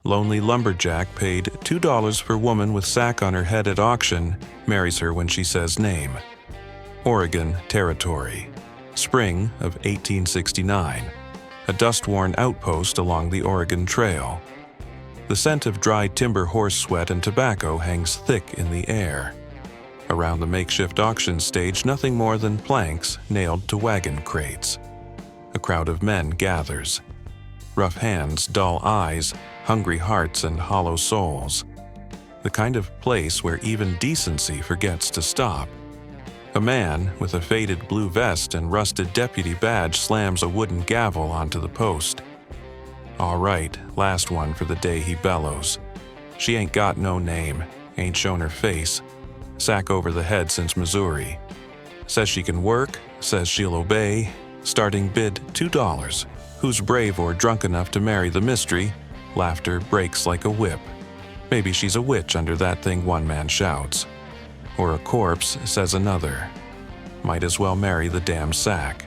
Lonely lumberjack paid $2 for woman with sack on her head at auction, marries her when she says name. Oregon Territory. Spring of 1869. A dust-worn outpost along the Oregon Trail. The scent of dry timber horse sweat and tobacco hangs thick in the air. Around the makeshift auction stage, nothing more than planks nailed to wagon crates. A crowd of men gathers. Rough hands, dull eyes, hungry hearts, and hollow souls. The kind of place where even decency forgets to stop. A man with a faded blue vest and rusted deputy badge slams a wooden gavel onto the post. All right, last one for the day, he bellows. She ain't got no name, ain't shown her face. Sack over the head since Missouri. Says she can work, says she'll obey. Starting bid $2. Who's brave or drunk enough to marry the mystery? Laughter breaks like a whip. Maybe she's a witch under that thing, one man shouts. Or a corpse, says another. Might as well marry the damn sack.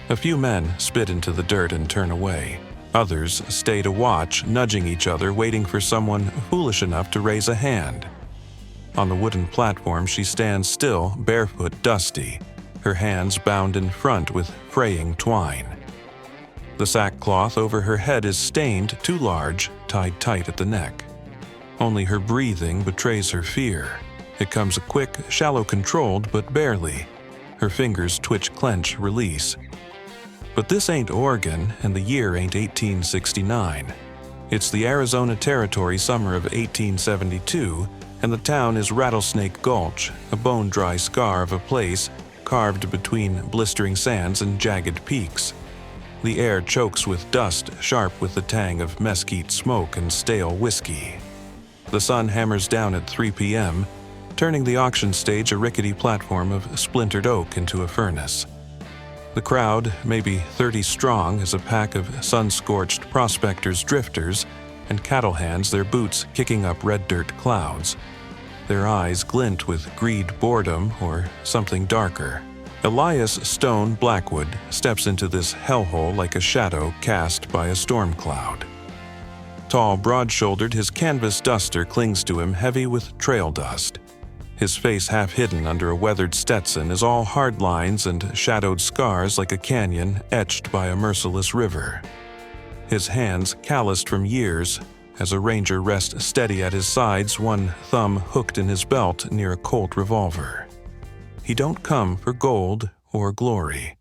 A few men spit into the dirt and turn away. Others stay to watch, nudging each other, waiting for someone foolish enough to raise a hand. On the wooden platform, she stands still, barefoot, dusty, her hands bound in front with fraying twine. The sackcloth over her head is stained, too large, tied tight at the neck. Only her breathing betrays her fear. It comes quick, shallow, controlled, but barely. Her fingers twitch, clench, release. But this ain't Oregon, and the year ain't 1869. It's the Arizona Territory summer of 1872, and the town is Rattlesnake Gulch, a bone-dry scar of a place carved between blistering sands and jagged peaks. The air chokes with dust, sharp with the tang of mesquite smoke and stale whiskey. The sun hammers down at 3 p.m., turning the auction stage a rickety platform of splintered oak into a furnace. The crowd, maybe 30 strong, is a pack of sun-scorched prospectors, drifters, and cattle hands, their boots kicking up red dirt clouds. Their eyes glint with greed, boredom, or something darker. Elias Stone Blackwood steps into this hellhole like a shadow cast by a storm cloud. Tall, broad-shouldered, his canvas duster clings to him heavy with trail dust. His face half hidden under a weathered Stetson is all hard lines and shadowed scars like a canyon etched by a merciless river. His hands calloused from years as a ranger rests steady at his sides, one thumb hooked in his belt near a Colt revolver. He don't come for gold or glory.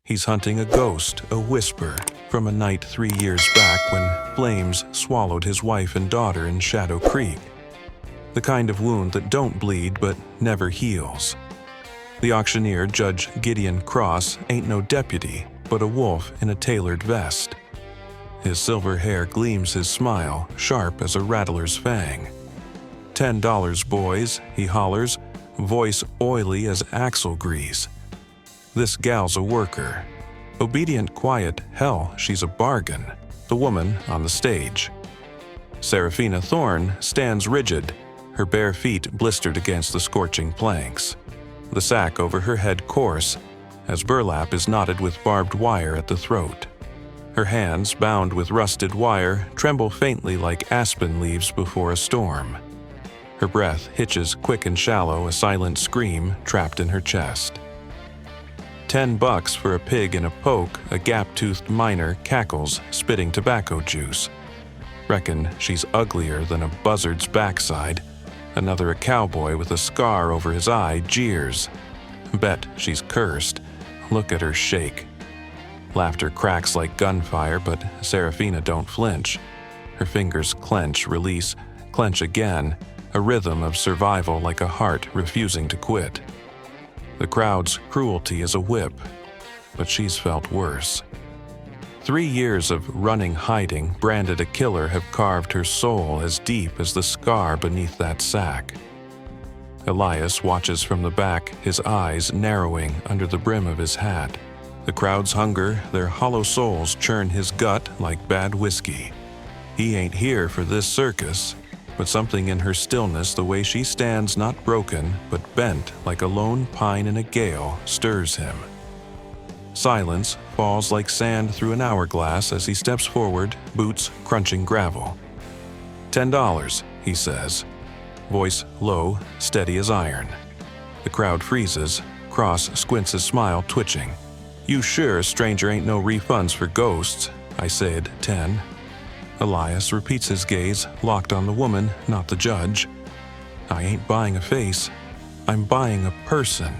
He's hunting a ghost, a whisper, from a night 3 years back when flames swallowed his wife and daughter in Shadow Creek. The kind of wound that don't bleed but never heals. The auctioneer, Judge Gideon Cross, ain't no deputy, but a wolf in a tailored vest. His silver hair gleams his smile, sharp as a rattler's fang. $10, boys, he hollers, voice oily as axle grease. This gal's a worker. Obedient, quiet, hell, she's a bargain. The woman on the stage. Seraphina Thorne stands rigid, her bare feet blistered against the scorching planks. The sack over her head coarse, as burlap is knotted with barbed wire at the throat. Her hands, bound with rusted wire, tremble faintly like aspen leaves before a storm. Her breath hitches quick and shallow, a silent scream trapped in her chest. $10 for a pig in a poke, a gap-toothed miner cackles, spitting tobacco juice. Reckon she's uglier than a buzzard's backside. Another, a cowboy with a scar over his eye, jeers. Bet she's cursed. Look at her shake. Laughter cracks like gunfire, but Seraphina don't flinch. Her fingers clench, release, clench again, a rhythm of survival like a heart refusing to quit. The crowd's cruelty is a whip, but she's felt worse. 3 years of running, hiding, branded a killer have carved her soul as deep as the scar beneath that sack. Elias watches from the back, his eyes narrowing under the brim of his hat. The crowd's hunger, their hollow souls churn his gut like bad whiskey. He ain't here for this circus, but something in her stillness, the way she stands not broken, but bent like a lone pine in a gale, stirs him. Silence falls like sand through an hourglass as he steps forward, boots crunching gravel. $10, he says, voice low, steady as iron. The crowd freezes. Cross squints his smile, twitching. You sure, stranger, ain't no refunds for ghosts, I said, 10. Elias repeats his gaze, locked on the woman, not the judge. I ain't buying a face. I'm buying a person.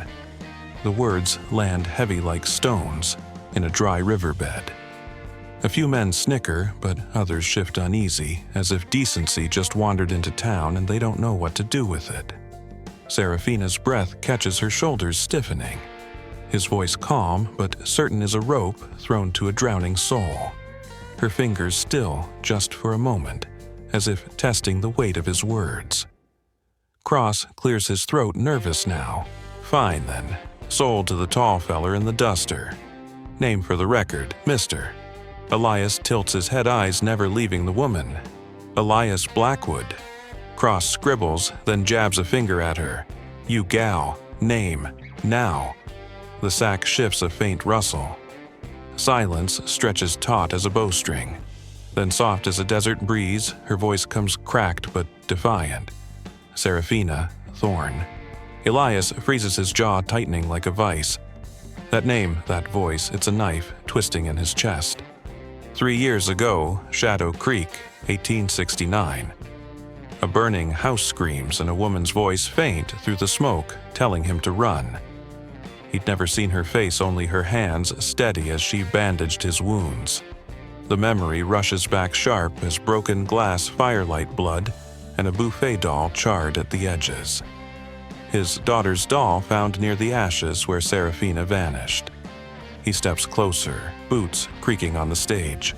The words land heavy like stones in a dry riverbed. A few men snicker, but others shift uneasy, as if decency just wandered into town and they don't know what to do with it. Serafina's breath catches her shoulders stiffening. His voice calm, but certain as a rope thrown to a drowning soul. Her fingers still, just for a moment, as if testing the weight of his words. Cross clears his throat, nervous now. Fine then. Sold to the tall feller in the duster. Name for the record, Mr. Elias tilts his head, eyes never leaving the woman. Elias Blackwood. Cross scribbles, then jabs a finger at her. You gal. Name. Now. The sack shifts a faint rustle. Silence stretches taut as a bowstring. Then soft as a desert breeze, her voice comes cracked but defiant. Serafina Thorne. Elias freezes his jaw, tightening like a vice. That name, that voice, it's a knife twisting in his chest. 3 years ago, Shadow Creek, 1869. A burning house screams and a woman's voice faint through the smoke, telling him to run. He'd never seen her face, only her hands steady as she bandaged his wounds. The memory rushes back sharp as broken glass firelight blood and a buffet doll charred at the edges. His daughter's doll found near the ashes where Serafina vanished. He steps closer, boots creaking on the stage.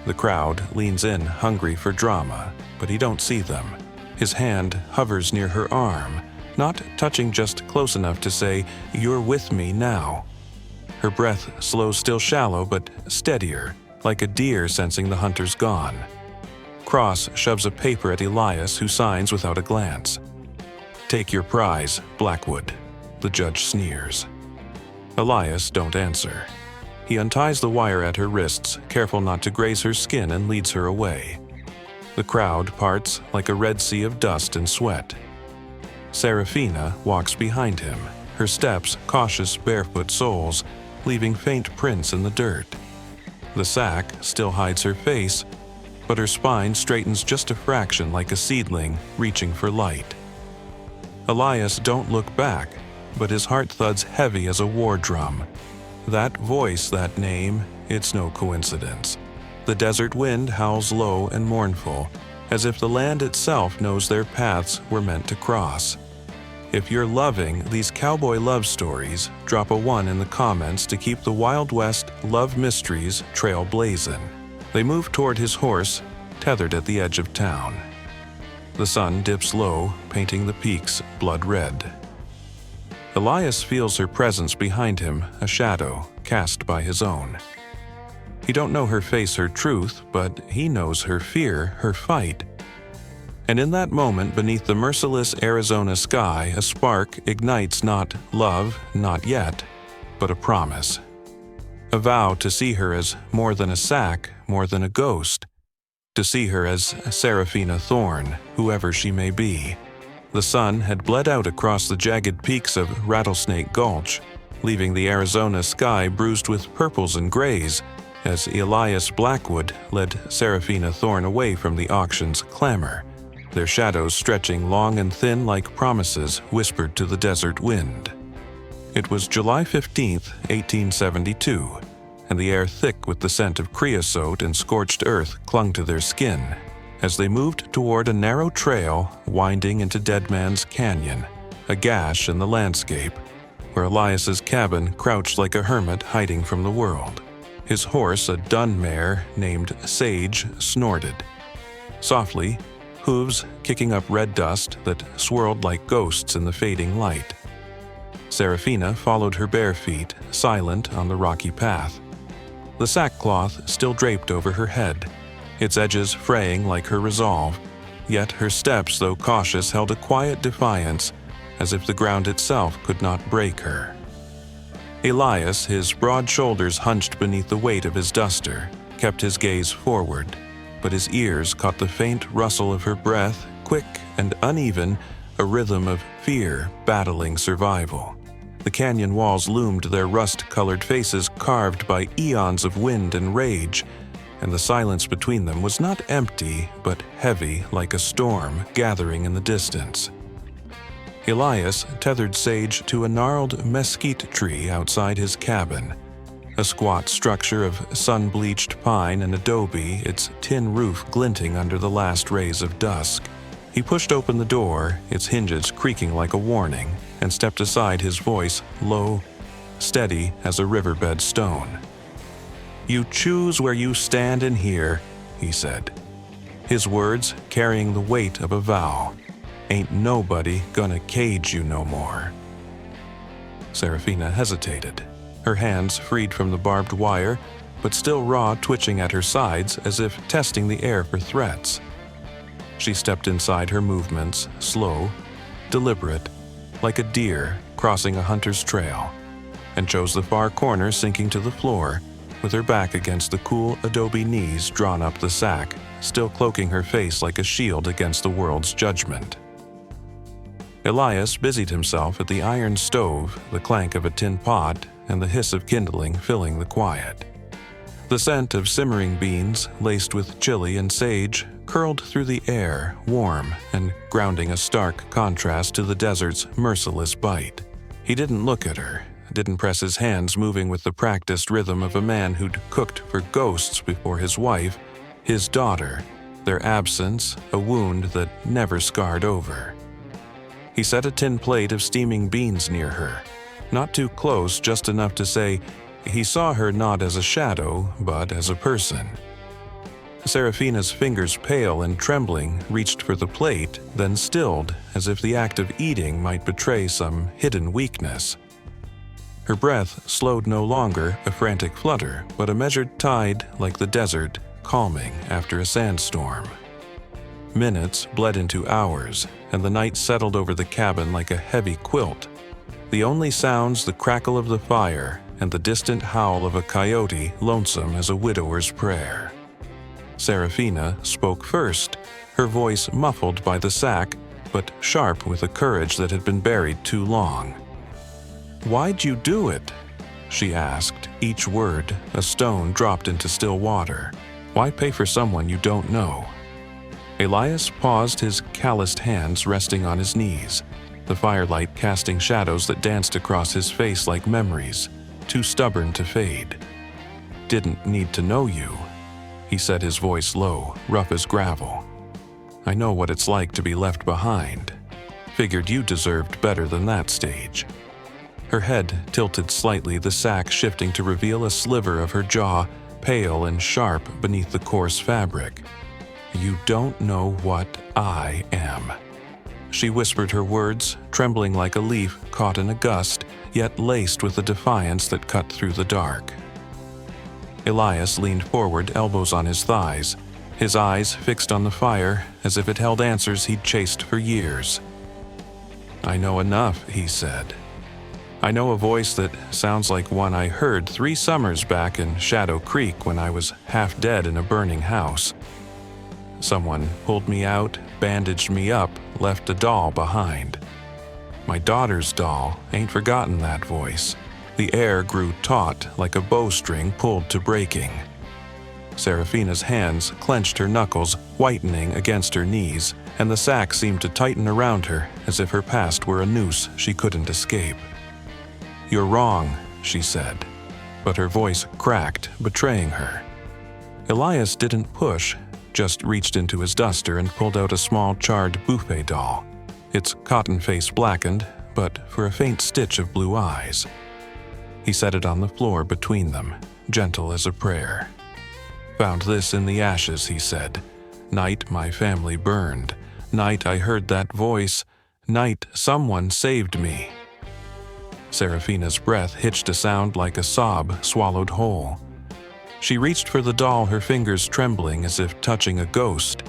The crowd leans in, hungry for drama, but he don't see them. His hand hovers near her arm, not touching, just close enough to say, "You're with me now." Her breath slows, still shallow, but steadier, like a deer sensing the hunter's gone. Cross shoves a paper at Elias, who signs without a glance. "Take your prize, Blackwood," the judge sneers. Elias don't answer. He unties the wire at her wrists, careful not to graze her skin, and leads her away. The crowd parts like a red sea of dust and sweat. Serafina walks behind him, her steps cautious barefoot soles, leaving faint prints in the dirt. The sack still hides her face, but her spine straightens just a fraction, like a seedling reaching for light. Elias don't look back, but his heart thuds heavy as a war drum. That voice, that name, it's no coincidence. The desert wind howls low and mournful, as if the land itself knows their paths were meant to cross. If you're loving these cowboy love stories, drop a 1 in the comments to keep the Wild West love mysteries trail blazing. They move toward his horse, tethered at the edge of town. The sun dips low, painting the peaks blood red. Elias feels her presence behind him, a shadow cast by his own. He don't know her face, her truth, but he knows her fear, her fight. And in that moment, beneath the merciless Arizona sky, a spark ignites, not love, not yet, but a promise. A vow to see her as more than a sack, more than a ghost. To see her as Serafina Thorne, whoever she may be. The sun had bled out across the jagged peaks of Rattlesnake Gulch, leaving the Arizona sky bruised with purples and grays, as Elias Blackwood led Serafina Thorne away from the auction's clamor, their shadows stretching long and thin like promises whispered to the desert wind. It was July 15th, 1872, and the air thick with the scent of creosote and scorched earth clung to their skin as they moved toward a narrow trail winding into Dead Man's Canyon, a gash in the landscape, where Elias's cabin crouched like a hermit hiding from the world. His horse, a dun mare named Sage, snorted. Softly, hooves kicking up red dust that swirled like ghosts in the fading light. Serafina followed her bare feet, silent on the rocky path. The sackcloth still draped over her head, its edges fraying like her resolve, yet her steps, though cautious, held a quiet defiance, as if the ground itself could not break her. Elias, his broad shoulders hunched beneath the weight of his duster, kept his gaze forward, but his ears caught the faint rustle of her breath, quick and uneven, a rhythm of fear battling survival. The canyon walls loomed, their rust-colored faces carved by eons of wind and rage, and the silence between them was not empty, but heavy like a storm gathering in the distance. Elias tethered Sage to a gnarled mesquite tree outside his cabin, a squat structure of sun-bleached pine and adobe, its tin roof glinting under the last rays of dusk. He pushed open the door, its hinges creaking like a warning, and stepped aside, his voice low, steady as a riverbed stone. "You choose where you stand in here," he said, his words carrying the weight of a vow. "Ain't nobody gonna cage you no more." Serafina hesitated, her hands freed from the barbed wire, but still raw, twitching at her sides as if testing the air for threats. She stepped inside, her movements slow, deliberate, like a deer crossing a hunter's trail, and chose the far corner, sinking to the floor, with her back against the cool adobe knees drawn up the sack, still cloaking her face like a shield against the world's judgment. Elias busied himself at the iron stove, the clank of a tin pot and the hiss of kindling filling the quiet. The scent of simmering beans, laced with chili and sage, curled through the air, warm and grounding, a stark contrast to the desert's merciless bite. He didn't look at her, didn't press his hands, moving with the practiced rhythm of a man who'd cooked for ghosts before his wife, his daughter, their absence, a wound that never scarred over. He set a tin plate of steaming beans near her, not too close, just enough to say he saw her not as a shadow, but as a person. Serafina's fingers, pale and trembling, reached for the plate, then stilled, as if the act of eating might betray some hidden weakness. Her breath slowed, no longer a frantic flutter, but a measured tide like the desert, calming after a sandstorm. Minutes bled into hours, and the night settled over the cabin like a heavy quilt. The only sounds, the crackle of the fire and the distant howl of a coyote, lonesome as a widower's prayer. Serafina spoke first, her voice muffled by the sack, but sharp with a courage that had been buried too long. "Why'd you do it?" she asked, each word a stone dropped into still water. "Why pay for someone you don't know?" Elias paused, his calloused hands resting on his knees, the firelight casting shadows that danced across his face like memories, too stubborn to fade. "Didn't need to know you," he said, his voice low, rough as gravel. "I know what it's like to be left behind. Figured you deserved better than that stage." Her head tilted slightly, the sack shifting to reveal a sliver of her jaw, pale and sharp beneath the coarse fabric. "You don't know what I am." She whispered her words, trembling like a leaf caught in a gust, yet laced with a defiance that cut through the dark. Elias leaned forward, elbows on his thighs, his eyes fixed on the fire as if it held answers he'd chased for years. "I know enough," he said. "I know a voice that sounds like one I heard 3 summers back in Shadow Creek when I was half dead in a burning house. Someone pulled me out, bandaged me up, left a doll behind. My daughter's doll, ain't forgotten that voice." The air grew taut like a bowstring pulled to breaking. Serafina's hands clenched, her knuckles whitening against her knees, and the sack seemed to tighten around her as if her past were a noose she couldn't escape. "You're wrong," she said, but her voice cracked, betraying her. Elias didn't push, just reached into his duster and pulled out a small charred buffet doll, its cotton face blackened, but for a faint stitch of blue eyes. He set it on the floor between them, gentle as a prayer. "Found this in the ashes," he said. "Night my family burned. Night I heard that voice. Night someone saved me." Serafina's breath hitched a sound like a sob swallowed whole. She reached for the doll, her fingers trembling as if touching a ghost,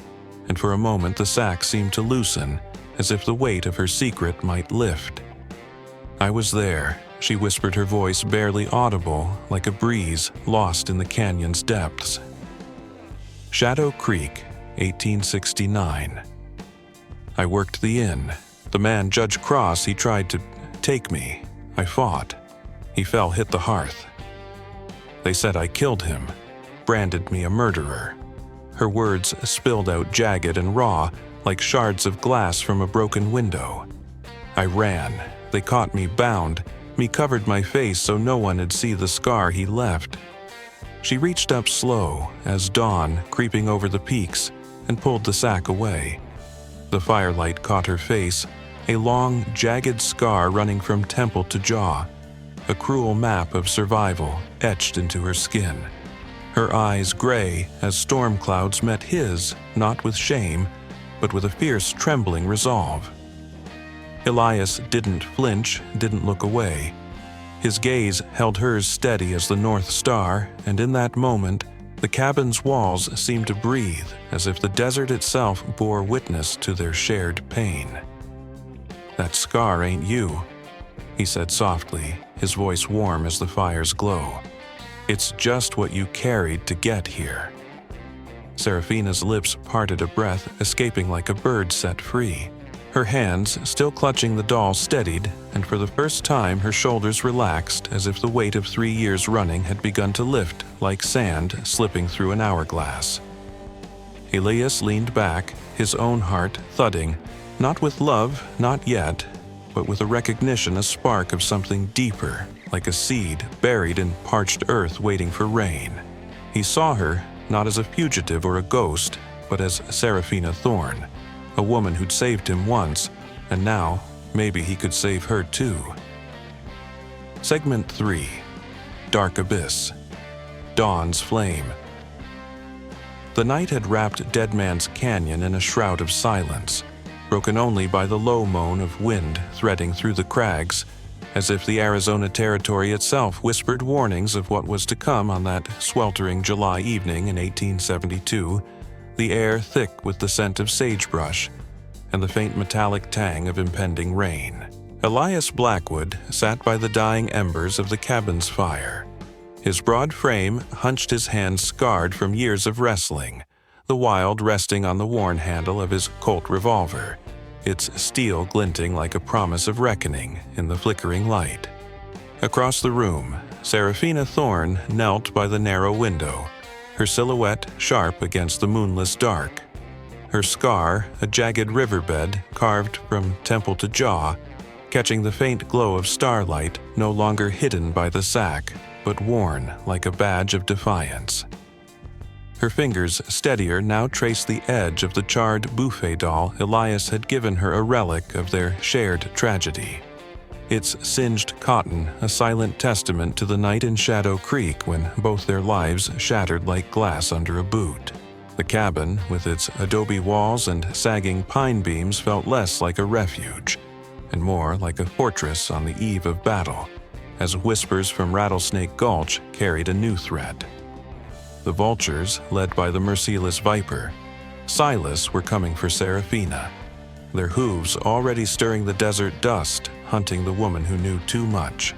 and for a moment the sack seemed to loosen, as if the weight of her secret might lift. "I was there," she whispered, her voice barely audible, like a breeze lost in the canyon's depths. Shadow Creek, 1869. I worked the inn. The man, Judge Cross, he tried to take me. I fought. He fell, hit the hearth. They said I killed him, branded me a murderer. Her words spilled out jagged and raw, like shards of glass from a broken window. I ran. They caught me bound. Me covered my face so no one would see the scar he left. She reached up slow as dawn creeping over the peaks and pulled the sack away. The firelight caught her face, a long, jagged scar running from temple to jaw, a cruel map of survival etched into her skin. Her eyes gray as storm clouds met his, not with shame, but with a fierce, trembling resolve. Elias didn't flinch, didn't look away. His gaze held hers steady as the North Star, and in that moment, the cabin's walls seemed to breathe as if the desert itself bore witness to their shared pain. "That scar ain't you," he said softly, his voice warm as the fire's glow. "It's just what you carried to get here." Seraphina's lips parted, a breath escaping like a bird set free. Her hands, still clutching the doll, steadied, and for the first time her shoulders relaxed as if the weight of 3 years running had begun to lift like sand slipping through an hourglass. Elias leaned back, his own heart thudding, not with love, not yet, but with a recognition, a spark of something deeper, like a seed buried in parched earth waiting for rain. He saw her, not as a fugitive or a ghost, but as Seraphina Thorne, a woman who'd saved him once, and now maybe he could save her too. Segment 3. Dark Abyss. Dawn's Flame. The night had wrapped Dead Man's Canyon in a shroud of silence, broken only by the low moan of wind threading through the crags, as if the Arizona Territory itself whispered warnings of what was to come on that sweltering July evening in 1872, the air thick with the scent of sagebrush and the faint metallic tang of impending rain. Elias Blackwood sat by the dying embers of the cabin's fire. His broad frame hunched, his hands scarred from years of wrestling, the wild resting on the worn handle of his Colt revolver, its steel glinting like a promise of reckoning in the flickering light. Across the room, Seraphina Thorne knelt by the narrow window, her silhouette sharp against the moonless dark. Her scar, a jagged riverbed carved from temple to jaw, catching the faint glow of starlight, no longer hidden by the sack, but worn like a badge of defiance. Her fingers, steadier, now traced the edge of the charred buffet doll Elias had given her, a relic of their shared tragedy. Its singed cotton, a silent testament to the night in Shadow Creek when both their lives shattered like glass under a boot. The cabin, with its adobe walls and sagging pine beams, felt less like a refuge, and more like a fortress on the eve of battle, as whispers from Rattlesnake Gulch carried a new threat. The vultures, led by the merciless viper, Silas, were coming for Seraphina, their hooves already stirring the desert dust, hunting the woman who knew too much.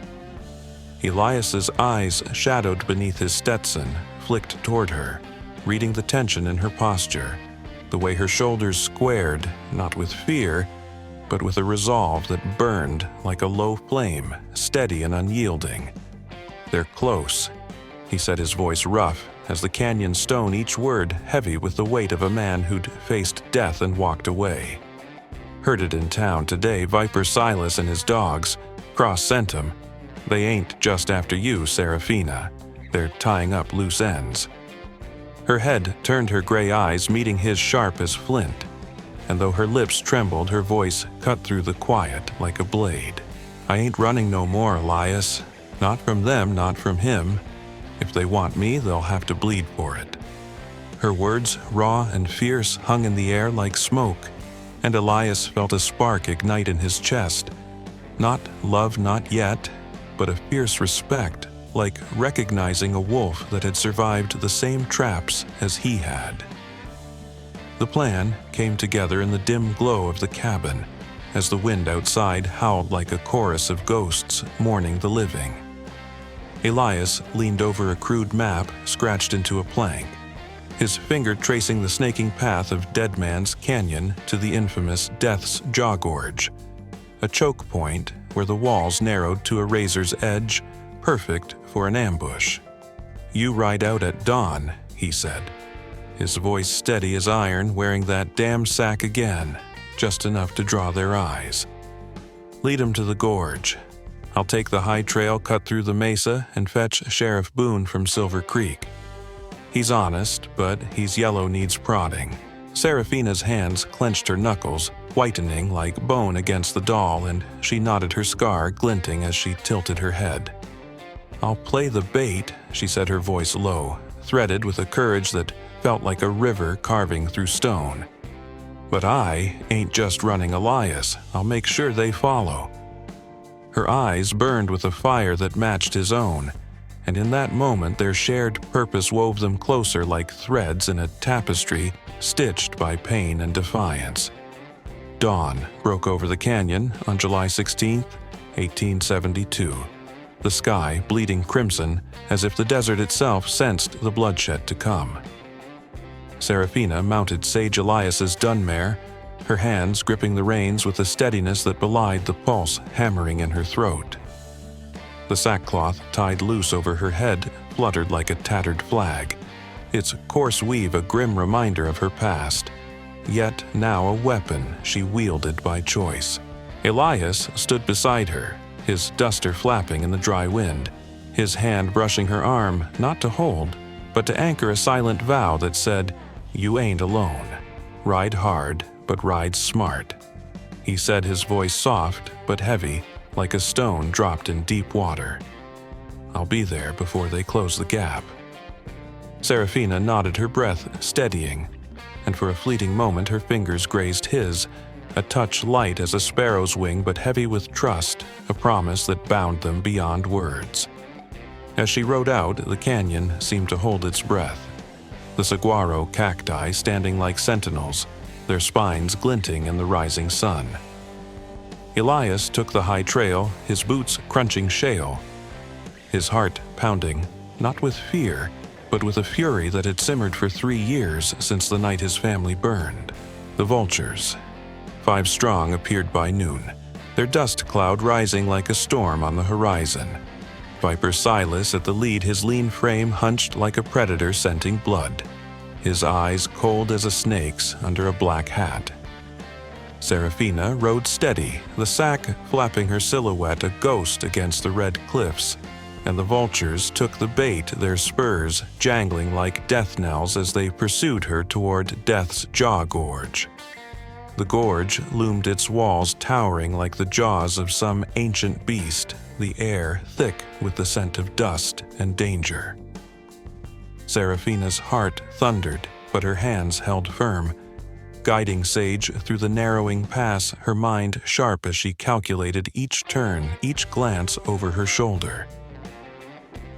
Elias's eyes, shadowed beneath his Stetson, flicked toward her, reading the tension in her posture, the way her shoulders squared, not with fear, but with a resolve that burned like a low flame, steady and unyielding. "They're close," he said, his voice rough as the canyon stone, each word heavy with the weight of a man who'd faced death and walked away. "Heard it in town today, Viper Silas and his dogs. Cross sent 'em. They ain't just after you, Seraphina. They're tying up loose ends." Her head turned, her gray eyes meeting his sharp as flint, and though her lips trembled, her voice cut through the quiet like a blade. "I ain't running no more, Elias. Not from them, not from him. If they want me, they'll have to bleed for it." Her words, raw and fierce, hung in the air like smoke, and Elias felt a spark ignite in his chest. Not love, not yet, but a fierce respect, like recognizing a wolf that had survived the same traps as he had. The plan came together in the dim glow of the cabin, as the wind outside howled like a chorus of ghosts mourning the living. Elias leaned over a crude map scratched into a plank, his finger tracing the snaking path of Dead Man's Canyon to the infamous Death's Jaw Gorge, a choke point where the walls narrowed to a razor's edge, perfect for an ambush. "You ride out at dawn," he said, his voice steady as iron, wearing that damn sack again, just enough to draw their eyes. "Lead 'em to the gorge. I'll take the high trail cut through the mesa and fetch Sheriff Boone from Silver Creek. He's honest, but his yellow needs prodding." Seraphina's hands clenched her knuckles, whitening like bone against the doll, and she nodded her scar, glinting as she tilted her head. "I'll play the bait," she said, her voice low, threaded with a courage that felt like a river carving through stone. "But I ain't just running Elias. I'll make sure they follow." Her eyes burned with a fire that matched his own, and in that moment their shared purpose wove them closer like threads in a tapestry stitched by pain and defiance. Dawn broke over the canyon on July 16, 1872, the sky bleeding crimson as if the desert itself sensed the bloodshed to come. Seraphina mounted Sage Elias's dun mare, her hands gripping the reins with a steadiness that belied the pulse hammering in her throat. The sackcloth tied loose over her head fluttered like a tattered flag, its coarse weave a grim reminder of her past, yet now a weapon she wielded by choice. Elias stood beside her, his duster flapping in the dry wind, his hand brushing her arm not to hold, but to anchor a silent vow that said, "You ain't alone. Ride hard, but ride smart." He said, his voice soft but heavy, like a stone dropped in deep water. "I'll be there before they close the gap." Seraphina nodded, her breath steadying, and for a fleeting moment her fingers grazed his, a touch light as a sparrow's wing but heavy with trust, a promise that bound them beyond words. As she rode out, the canyon seemed to hold its breath, the saguaro cacti standing like sentinels, their spines glinting in the rising sun. Elias took the high trail, his boots crunching shale, his heart pounding, not with fear, but with a fury that had simmered for 3 years since the night his family burned. The vultures, 5 strong, appeared by noon, their dust cloud rising like a storm on the horizon. Viper Silas at the lead, his lean frame hunched like a predator scenting blood, his eyes cold as a snake's under a black hat. Seraphina rode steady, the sack flapping her silhouette a ghost against the red cliffs, and the vultures took the bait, their spurs jangling like death knells as they pursued her toward Death's Jaw Gorge. The gorge loomed, its walls towering like the jaws of some ancient beast, the air thick with the scent of dust and danger. Seraphina's heart thundered, but her hands held firm, guiding Sage through the narrowing pass, her mind sharp as she calculated each turn, each glance over her shoulder.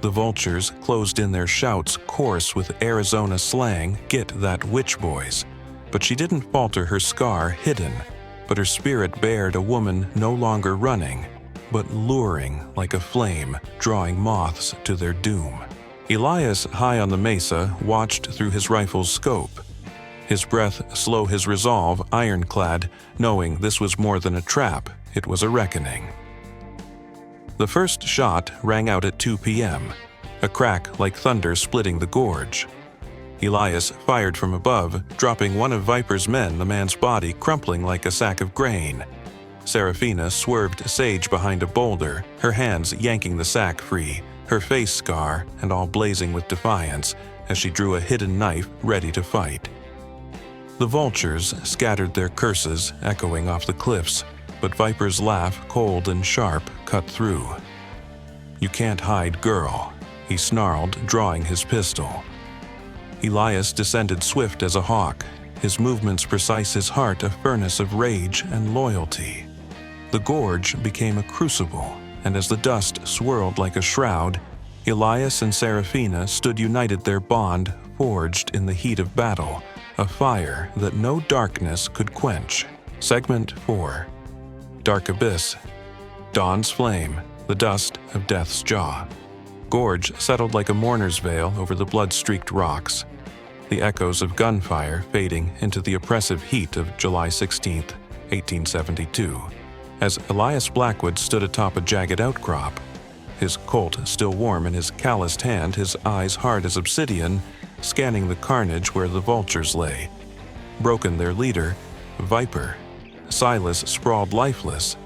The vultures closed in, their shouts coarse with Arizona slang, "Get that witch, boys." But she didn't falter, her scar hidden, but her spirit bared a woman no longer running, but luring like a flame, drawing moths to their doom. Elias, high on the mesa, watched through his rifle's scope, his breath slow, his resolve ironclad, knowing this was more than a trap, it was a reckoning. The first shot rang out at 2 p.m., a crack like thunder splitting the gorge. Elias fired from above, dropping one of Viper's men, the man's body crumpling like a sack of grain. Seraphina swerved Sage behind a boulder, her hands yanking the sack free, her face scar and all blazing with defiance as she drew a hidden knife ready to fight. The vultures scattered their curses, echoing off the cliffs, but Viper's laugh, cold and sharp, cut through. "You can't hide, girl," he snarled, drawing his pistol. Elias descended swift as a hawk, his movements precise, his heart a furnace of rage and loyalty. The gorge became a crucible, and as the dust swirled like a shroud, Elias and Seraphina stood united, their bond forged in the heat of battle, a fire that no darkness could quench. Segment 4. Dark abyss. Dawn's flame, the dust of death's jaw. Gorge settled like a mourner's veil over the blood-streaked rocks, the echoes of gunfire fading into the oppressive heat of July 16, 1872. As Elias Blackwood stood atop a jagged outcrop, his Colt still warm in his calloused hand, his eyes hard as obsidian, scanning the carnage where the vultures lay. Broken their leader, Viper. Silas sprawled lifeless,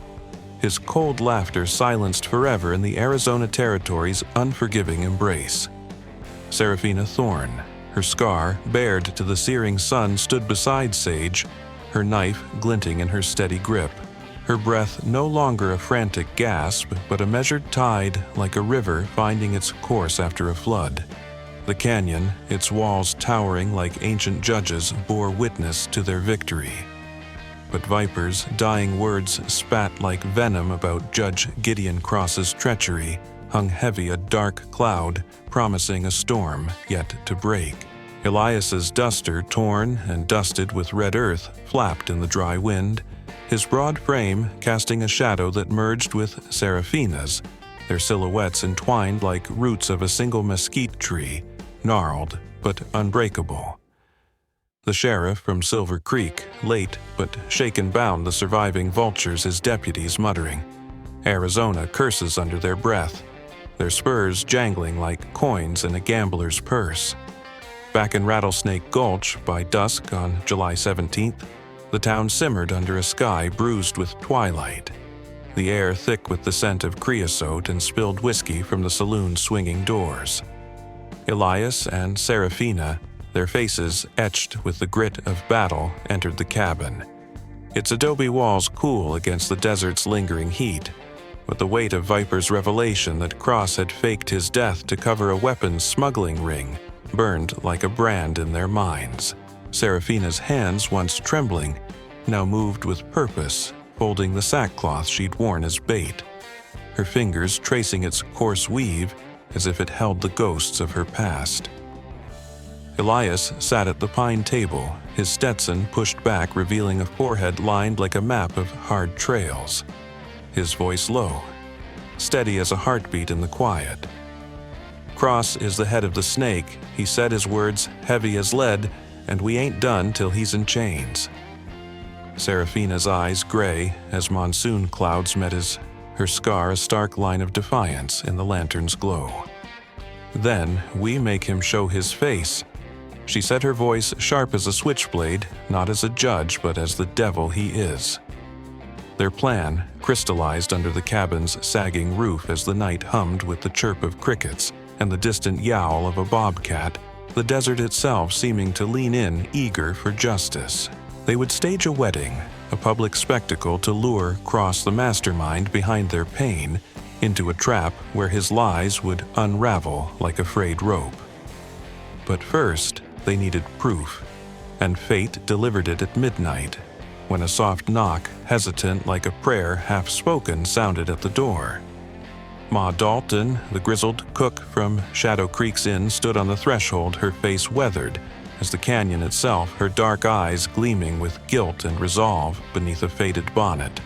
his cold laughter silenced forever in the Arizona Territory's unforgiving embrace. Serafina Thorne, her scar bared to the searing sun, stood beside Sage, her knife glinting in her steady grip. Her breath no longer a frantic gasp, but a measured tide like a river finding its course after a flood. The canyon, its walls towering like ancient judges, bore witness to their victory. But Viper's dying words spat like venom about Judge Gideon Cross's treachery, hung heavy a dark cloud, promising a storm yet to break. Elias's duster, torn and dusted with red earth, flapped in the dry wind, his broad frame casting a shadow that merged with Serafina's, their silhouettes entwined like roots of a single mesquite tree, gnarled but unbreakable. The sheriff from Silver Creek, late but shaken, bound the surviving vultures, his deputies muttering. Arizona curses under their breath, their spurs jangling like coins in a gambler's purse. Back in Rattlesnake Gulch, by dusk on July 17th, the town simmered under a sky bruised with twilight, the air thick with the scent of creosote and spilled whiskey from the saloon's swinging doors. Elias and Serafina, their faces etched with the grit of battle, entered the cabin. Its adobe walls cool against the desert's lingering heat, but the weight of Viper's revelation that Cross had faked his death to cover a weapons smuggling ring burned like a brand in their minds. Serafina's hands, once trembling, now moved with purpose, folding the sackcloth she'd worn as bait, her fingers tracing its coarse weave as if it held the ghosts of her past. Elias sat at the pine table, his Stetson pushed back, revealing a forehead lined like a map of hard trails. His voice low, steady as a heartbeat in the quiet. Cross is the head of the snake, he said, his words heavy as lead, and we ain't done till he's in chains. Serafina's eyes gray as monsoon clouds met her scar a stark line of defiance in the lantern's glow. Then we make him show his face, she said, her voice sharp as a switchblade, not as a judge but as the devil he is. Their plan crystallized under the cabin's sagging roof as the night hummed with the chirp of crickets and the distant yowl of a bobcat, the desert itself seeming to lean in, eager for justice. They would stage a wedding, a public spectacle to lure Cross, the mastermind behind their pain, into a trap where his lies would unravel like a frayed rope. But first, they needed proof, and fate delivered it at midnight, when a soft knock, hesitant like a prayer half-spoken, sounded at the door. Ma Dalton, the grizzled cook from Shadow Creek's Inn, stood on the threshold, her face weathered, as the canyon itself, her dark eyes gleaming with guilt and resolve beneath a faded bonnet.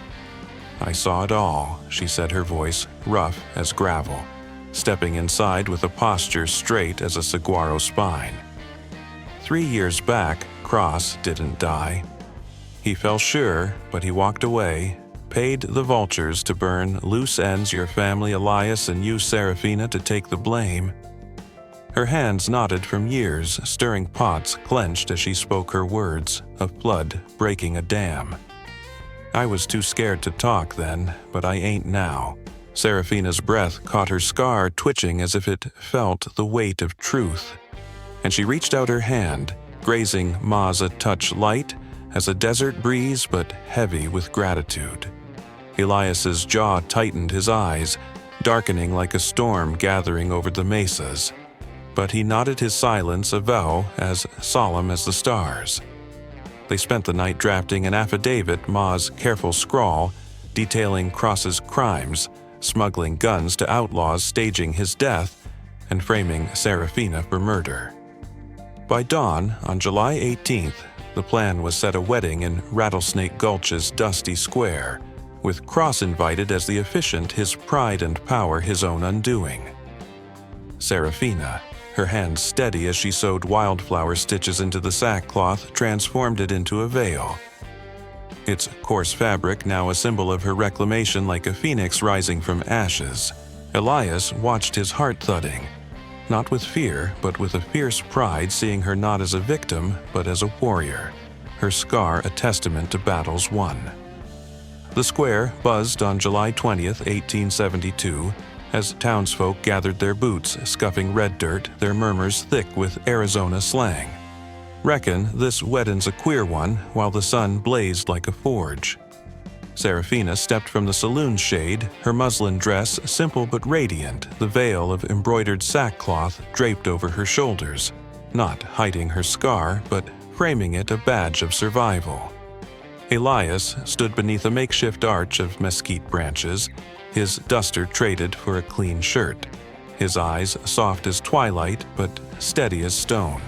I saw it all, she said, her voice rough as gravel, stepping inside with a posture straight as a saguaro spine. 3 years back, Cross didn't die. He fell sure, but he walked away, paid the vultures to burn loose ends, your family, Elias, and you, Serafina, to take the blame. Her hands knotted from years, stirring pots clenched as she spoke her words, of flood breaking a dam. I was too scared to talk then, but I ain't now. Serafina's breath caught her scar, twitching as if it felt the weight of truth, and she reached out her hand, grazing Ma's a touch light as a desert breeze, but heavy with gratitude. Elias's jaw tightened, his eyes darkening like a storm gathering over the mesas, but he nodded, his silence a vow as solemn as the stars. They spent the night drafting an affidavit, Ma's careful scrawl detailing Cross's crimes, smuggling guns to outlaws, staging his death, and framing Serafina for murder. By dawn on July 18th, the plan was set: a wedding in Rattlesnake Gulch's dusty square, with Cross invited as the officiant, his pride and power his own undoing. Seraphina, her hands steady as she sewed wildflower stitches into the sackcloth, transformed it into a veil. Its coarse fabric now a symbol of her reclamation, like a phoenix rising from ashes. Elias watched, his heart thudding, not with fear, but with a fierce pride, seeing her not as a victim, but as a warrior, her scar a testament to battles won. The square buzzed on July 20th, 1872, as townsfolk gathered their boots, scuffing red dirt, their murmurs thick with Arizona slang. "Reckon this weddin's a queer one," while the sun blazed like a forge. Seraphina stepped from the saloon shade, her muslin dress simple but radiant, the veil of embroidered sackcloth draped over her shoulders, not hiding her scar, but framing it a badge of survival. Elias stood beneath a makeshift arch of mesquite branches, his duster traded for a clean shirt, his eyes soft as twilight but steady as stone.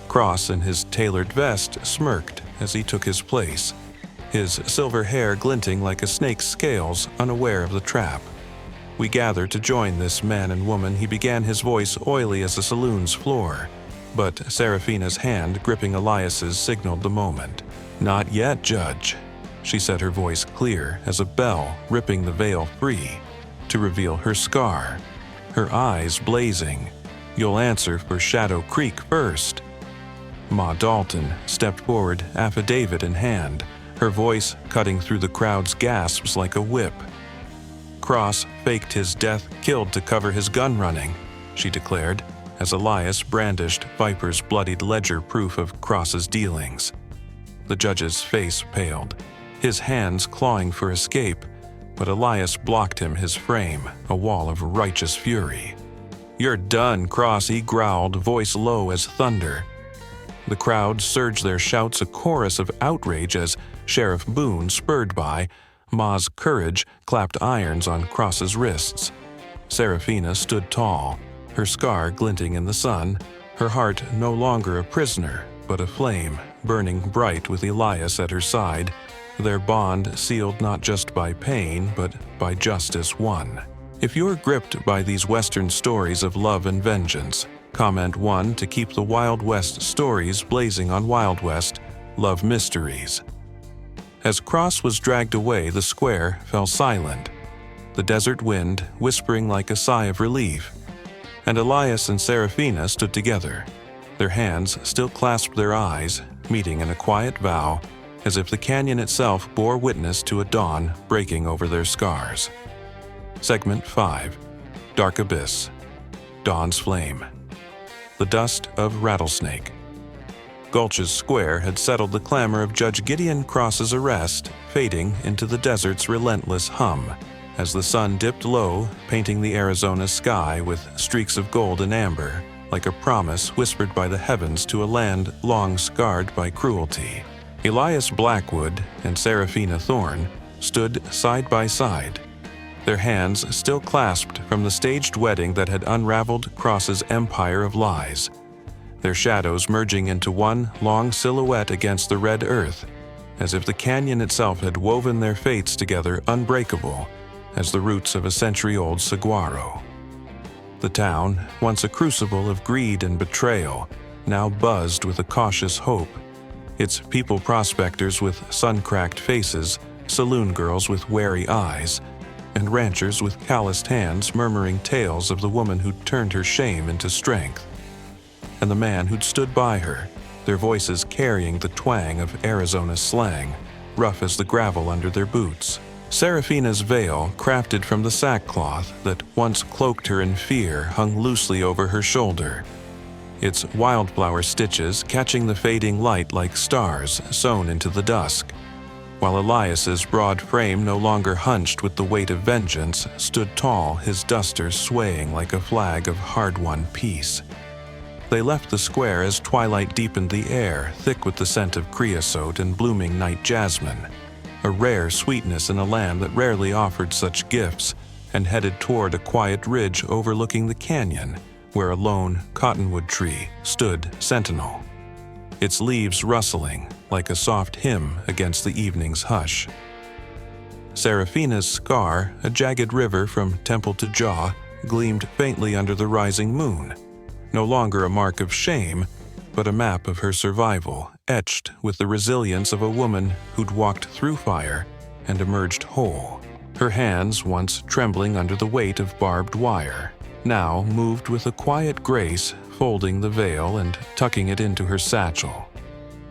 Cross, in his tailored vest, smirked as he took his place, his silver hair glinting like a snake's scales, unaware of the trap. "We gather to join this man and woman," he began, his voice oily as the saloon's floor. But Seraphina's hand, gripping Elias's, signaled the moment. "Not yet, Judge," she said, her voice clear as a bell, ripping the veil free to reveal her scar, her eyes blazing. "You'll answer for Shadow Creek first." Ma Dalton stepped forward, affidavit in hand, her voice cutting through the crowd's gasps like a whip. "Cross faked his death, killed to cover his gun running," she declared, as Elias brandished Viper's bloodied ledger, proof of Cross's dealings. The judge's face paled, his hands clawing for escape, but Elias blocked him, his frame a wall of righteous fury. "You're done, Cross," he growled, voice low as thunder. The crowd surged, their shouts a chorus of outrage as Sheriff Boone, spurred by Ma's courage, clapped irons on Cross's wrists. Seraphina stood tall, her scar glinting in the sun, her heart no longer a prisoner, but aflame, burning bright with Elias at her side, their bond sealed not just by pain, but by justice won. If you're gripped by these Western stories of love and vengeance, comment 1 to keep the Wild West stories blazing on Wild West Love Mysteries. As Cross was dragged away, the square fell silent, the desert wind whispering like a sigh of relief, and Elias and Seraphina stood together. Their hands still clasped, their eyes meeting in a quiet vow, as if the canyon itself bore witness to a dawn breaking over their scars. Segment 5. Dark Abyss. Dawn's Flame. The Dust of Rattlesnake. Gulch's Square had settled the clamor of Judge Gideon Cross's arrest, fading into the desert's relentless hum, as the sun dipped low, painting the Arizona sky with streaks of gold and amber, like a promise whispered by the heavens to a land long scarred by cruelty. Elias Blackwood and Seraphina Thorne stood side by side, their hands still clasped from the staged wedding that had unraveled Cross's empire of lies, their shadows merging into one long silhouette against the red earth, as if the canyon itself had woven their fates together, unbreakable as the roots of a century-old saguaro. The town, once a crucible of greed and betrayal, now buzzed with a cautious hope, its people prospectors with sun-cracked faces, saloon girls with wary eyes, and ranchers with calloused hands murmuring tales of the woman who'd turned her shame into strength, and the man who'd stood by her, their voices carrying the twang of Arizona slang, rough as the gravel under their boots. Seraphina's veil, crafted from the sackcloth that once cloaked her in fear, hung loosely over her shoulder, its wildflower stitches catching the fading light like stars sewn into the dusk, while Elias's broad frame, no longer hunched with the weight of vengeance, stood tall, his duster swaying like a flag of hard-won peace. They left the square as twilight deepened the air, thick with the scent of creosote and blooming night jasmine, a rare sweetness in a land that rarely offered such gifts, and headed toward a quiet ridge overlooking the canyon, where a lone cottonwood tree stood sentinel, its leaves rustling like a soft hymn against the evening's hush. Seraphina's scar, a jagged river from temple to jaw, gleamed faintly under the rising moon. No longer a mark of shame, but a map of her survival, etched with the resilience of a woman who'd walked through fire and emerged whole. Her hands, once trembling under the weight of barbed wire, now moved with a quiet grace, folding the veil and tucking it into her satchel.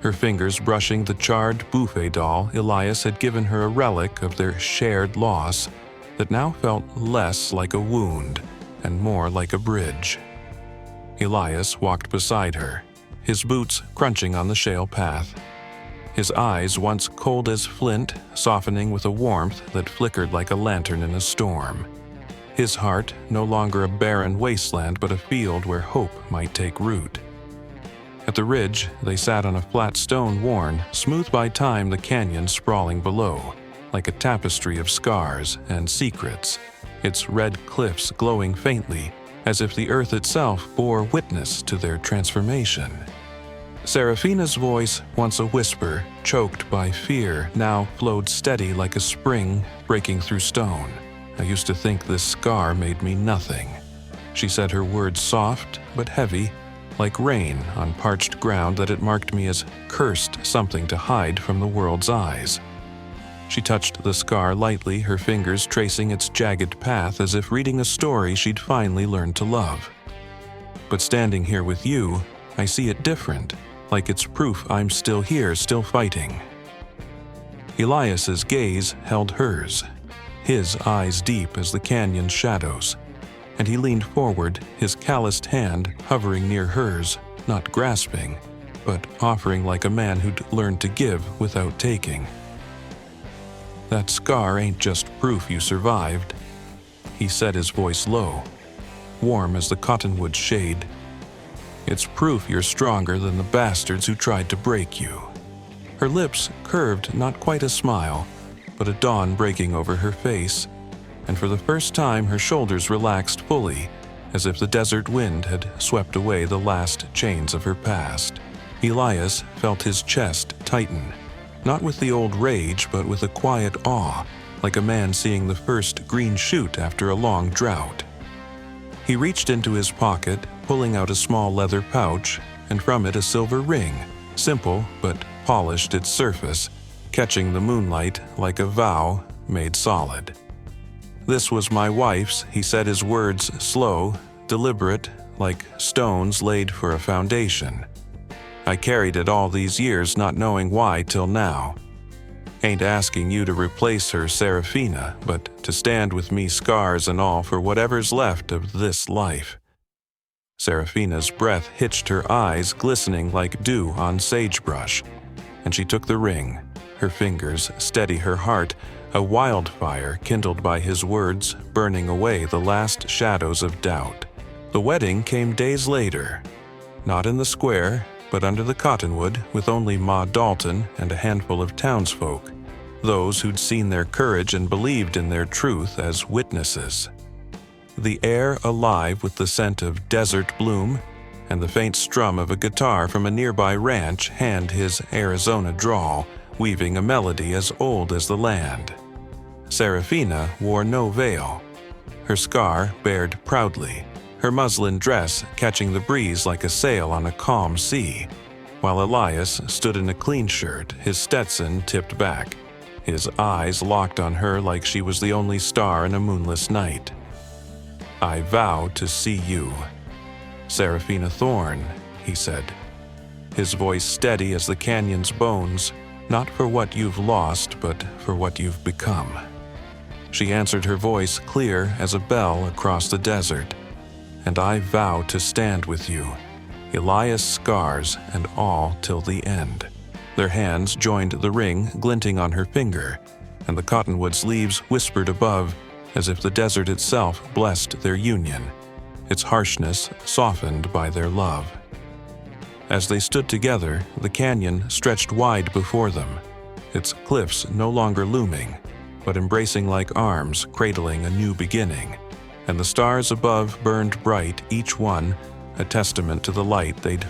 Her fingers brushing the charred buffet doll Elias had given her, a relic of their shared loss that now felt less like a wound and more like a bridge. Elias walked beside her, his boots crunching on the shale path. His eyes, once cold as flint, softening with a warmth that flickered like a lantern in a storm. His heart, no longer a barren wasteland but a field where hope might take root. At the ridge, they sat on a flat stone worn, smooth by time, the canyon sprawling below, like a tapestry of scars and secrets, its red cliffs glowing faintly, as if the earth itself bore witness to their transformation. Seraphina's voice, once a whisper, choked by fear, now flowed steady like a spring breaking through stone. I used to think this scar made me nothing. She said her words soft but heavy, like rain on parched ground, that it marked me as cursed, something to hide from the world's eyes. She touched the scar lightly, her fingers tracing its jagged path as if reading a story she'd finally learned to love. But standing here with you, I see it different, like it's proof I'm still here, still fighting. Elias's gaze held hers, his eyes deep as the canyon's shadows, and he leaned forward, his calloused hand hovering near hers, not grasping, but offering like a man who'd learned to give without taking. That scar ain't just proof you survived, he said, his voice low, warm as the cottonwood shade. It's proof you're stronger than the bastards who tried to break you. Her lips curved, not quite a smile, but a dawn breaking over her face, and for the first time her shoulders relaxed fully, as if the desert wind had swept away the last chains of her past. Elias felt his chest tighten, not with the old rage, but with a quiet awe, like a man seeing the first green shoot after a long drought. He reached into his pocket, pulling out a small leather pouch, and from it a silver ring, simple but polished its surface, catching the moonlight like a vow made solid. This was my wife's, he said, his words slow, deliberate, like stones laid for a foundation. I carried it all these years, not knowing why till now. Ain't asking you to replace her, Seraphina, but to stand with me, scars and all, for whatever's left of this life. Seraphina's breath hitched, her eyes glistening like dew on sagebrush, and she took the ring, her fingers steady her heart, a wildfire kindled by his words, burning away the last shadows of doubt. The wedding came days later, not in the square, but under the cottonwood, with only Ma Dalton and a handful of townsfolk, those who'd seen their courage and believed in their truth as witnesses. The air alive with the scent of desert bloom, and the faint strum of a guitar from a nearby ranch hand his Arizona drawl, weaving a melody as old as the land. Seraphina wore no veil. Her scar bared proudly, her muslin dress catching the breeze like a sail on a calm sea, while Elias stood in a clean shirt, his Stetson tipped back, his eyes locked on her like she was the only star in a moonless night. I vow to see you. Seraphina Thorne, he said, his voice steady as the canyon's bones, not for what you've lost, but for what you've become. She answered, her voice clear as a bell across the desert. And I vow to stand with you, Elias' scars and all till the end. Their hands joined the ring glinting on her finger, and the cottonwood's leaves whispered above, as if the desert itself blessed their union, its harshness softened by their love. As they stood together, the canyon stretched wide before them, its cliffs no longer looming, but embracing like arms cradling a new beginning, and the stars above burned bright, each one a testament to the light they'd